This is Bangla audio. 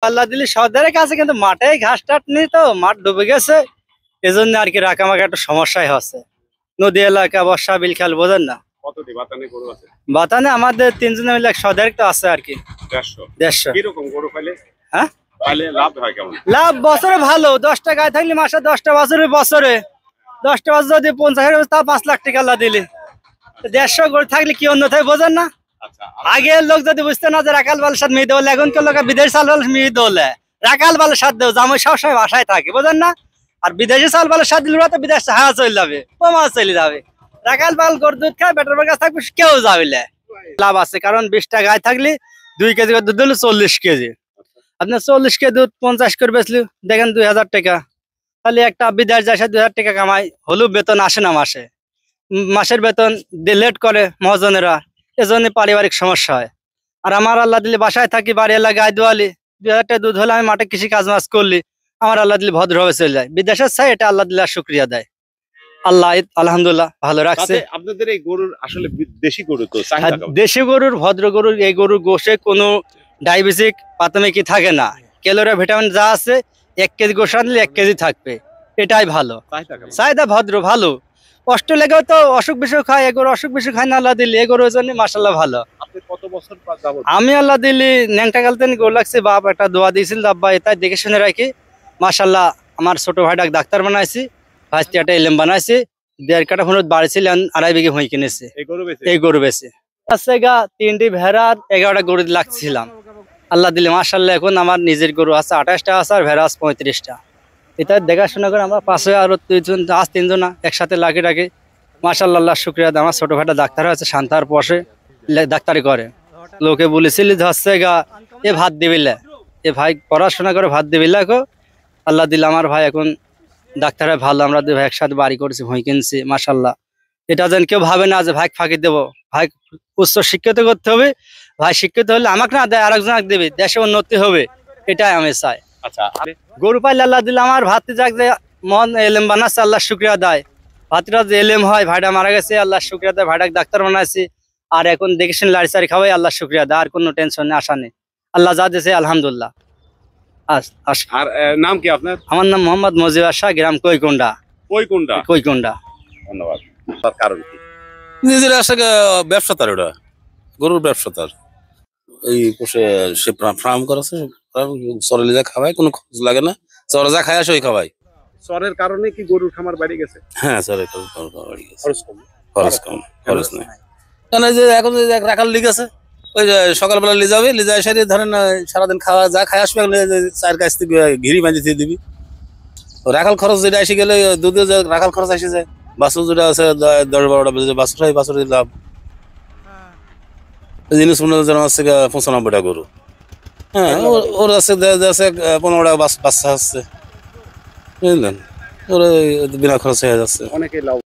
আল্লাহ দিলি সর্দারের কাছে, কিন্তু মাঠে ঘাস টাট নেই, তো মাঠ ডুবে গেছে, এজন্য আর কি রাখামাখা একটা সমস্যাই হচ্ছে। নদী এলাকা, বর্ষা বিল খেল, বোঝেন না। কতটি বাতানে গরু আছে? বাতানে আমাদের 3 জনের মিলে সর্দার তো আছে আর কি 150 কিরকম গরু পাইলে? হ্যাঁ, পাইলে লাভ হয় কেমন? লাভ বছরে ভালো, 10টা গায়ে থাকলে মাসে 10টা, বছরে 10টা বছর যদি 50,000, তা 5 লাখ টাকা আল্লাহ দিলি। 150 গরু থাকলে কি অন্য থাকে, বোঝেন না। আচ্ছা, আগে লোক যদি বুঝতে না যে রাখাল বালের সাথে মেয়ে দোলে, এখনকার লোক বিদেশি চাল বালের মেয়ে দোলে, রাখাল বালের সাথে দেও জামাই সবসময় বাসায় থাকে, বোঝেন না। আর বিদেশি চাল বালের সাথে দিলে তো বিদেশ হাওয়া চলে যাবে, কমা চলে যাবে। রাখাল বাল গরু দুধ খায়, বেটার কাছে থাকবে, কেউ যাবে লাভ আছে। কারণ 20টা গায়ে থাকলে 2 কেজি করে দুধ দিলে 40 কেজি। আপনার 40 কেজি দুধ 50 করে বেচলি, দেখেন 2000 টাকা। তাহলে একটা বিদেশ যায় 2000 টাকা কামাই, হলেও বেতন আসে না মাসে। মাসের বেতন লেট করে মহাজনেরা, এজন্য পারিবারিক সমস্যা হয়। আর আমার আল্লাহ দিলে বাসায় থাকি, বাড়ি এলাকা গায়ে দোয়ালি, 2000 টাকা দুধ হলে আমি মাঠে কৃষি কাজ মাজ করলি, আমার আল্লাহ দিলে ভদ্রভাবে চলে যায়। বিদেশের চাই এটা আল্লাহ দিলে শুক্রিয়া দেয়। আল্লাহ আলহামদুলিল্লাহ ভালো রাখছে। আপনাদের এই গরুর আসলে দেশি গরু তো দেশি গরুর, ভদ্র গরুর, এই গরুর গোশে কোনো ডায়াবেটিক প্রাথমিকই থাকে না। ক্যালোরি ভিটামিন যা আছে, 1 কেজি গোশ আনলে 1 কেজি থাকবে, এটাই ভালো। চাহিদা ভদ্র, ভালো। কষ্ট লেগেও তো অসুখ বিসুখ খায়, এগোর অসুখ বিসুখ খায় না আল্লাহ দিলি, এগোর জন্য মাশাআল্লাহ ভালো। কত বছর আমি আল্লাহ দিলি ন্যাংটা গালতেন গরু লাগছে, বাপ একটা দোয়া দিয়েছিল, আব্বা এটাই দেখে শুনে রাখি। মাশাআল্লাহ আমার ছোট ভাইটাকে ডাক্তার বানাইছি, ভাইস্তি একটা এলেম বানাইছি, 1.5 কাঠা ফোনত বাড়িছিলেন, 2.5 বিঘে হয়ে কিনেছে এই গরু বেছে। আছে গা 3টি ভেড়া, 11টা গরু লাগছিলাম আল্লাহ দিলে। মাশাআল্লাহ এখন আমার নিজের গরু আছে 28টা আছে, আর ভেড়া আছে 35টা। এটা দেখাশোনা করে আমরা পাশে আরো 2 জন, আজ 3 জন একসাথে লাগে রাখি। মাশাআল্লাহ, আল্লাহ শুক্রিয়া। আমার ছোট ভাইটা ডাক্তার আছে, শান্তার পশে ডাক্তারি করে। লোকে বলেছিলি ধরছে গা এ ভাত দিবিলে, এ ভাই পড়াশোনা করে ভাত দিবিলে গো। আল্লাহ দিলে আমার ভাই এখন ডাক্তার ভালো, আমরা 2 ভাই একসাথে বাড়ি করেছি, ভই কিনছি। মাশাআল্লাহ, এটা যেন কেউ ভাবে না যে ভাই ফাঁকি দেবো। ভাই উচ্চ শিক্ষিত করতে হবে, ভাই শিক্ষিত হলে আমাকে না দেয়, আরেকজনকে দেবে, দেশে উন্নতি হবে, এটাই আমি চাই। আচ্ছা, গরু পাইলে আল্লাহ দিলে আমার ভাতি যাক যে মন এলেম বানাচ্ছে, আল্লাহ শুক্রিয়া দেয়। ভাতিরা যে এলেম হয়, ভাইটা মারা গেছে, আল্লাহ শুক্রিয়া দেয়, ভাইটাকে ডাক্তার বানাইছি, আর এখন দেখে শুনে লাড়ি চাড়ি খাওয়াই, আল্লাহ শুক্রিয়া দেয়। আর কোনো টেনশন নেই, আশা নেই, আল্লাহ যা দিয়েছে আলহামদুলিল্লাহ। আর নাম কি আপনার? আমার নাম মোহাম্মদ মজিবুর শাহ, গ্রাম কৈকুন্ডা। ধন্যবাদ। তার কারণ কি? নিজের আসলে ব্যবসা, তার ওটা গরুর ব্যবসা, তার এই পোষে সে ফার্ম করেছে, চরে যা খাওয়ায়, কোনো খরচ লাগে না, চরে যা খায় ওই খাওয়াই। চরের কারণে কি গরুর খামার বাড়ি গেছে? হ্যাঁ, চরে বাড়ি গেছে, খরচ কম, খরচ নেই। কেন যে এখন রাখার লিগ আছে, ওই যে সকালবেলা লিয়ে যাবে, লিয়ে যায় সেরে ধরেন সারাদিন খাওয়া যা খাই আসবে, চার কাছ থেকে ঘিরি বাঁধি দিয়ে দিবি। রাখাল খরচ যেটা এসে গেলে, দুধে রাখাল খরচ এসে যায়। বাছুর যেটা আছে 10-12টা বেজে, বাছুর হয়, বাছুরের লাভ। জিনিস যেন আছে 95টা গরু, হ্যাঁ, ওর আছে 15টা বাচ্চা হচ্ছে, বুঝলেন, ওরা বিনা খরচ হয়ে যাচ্ছে। অনেকে লাভ।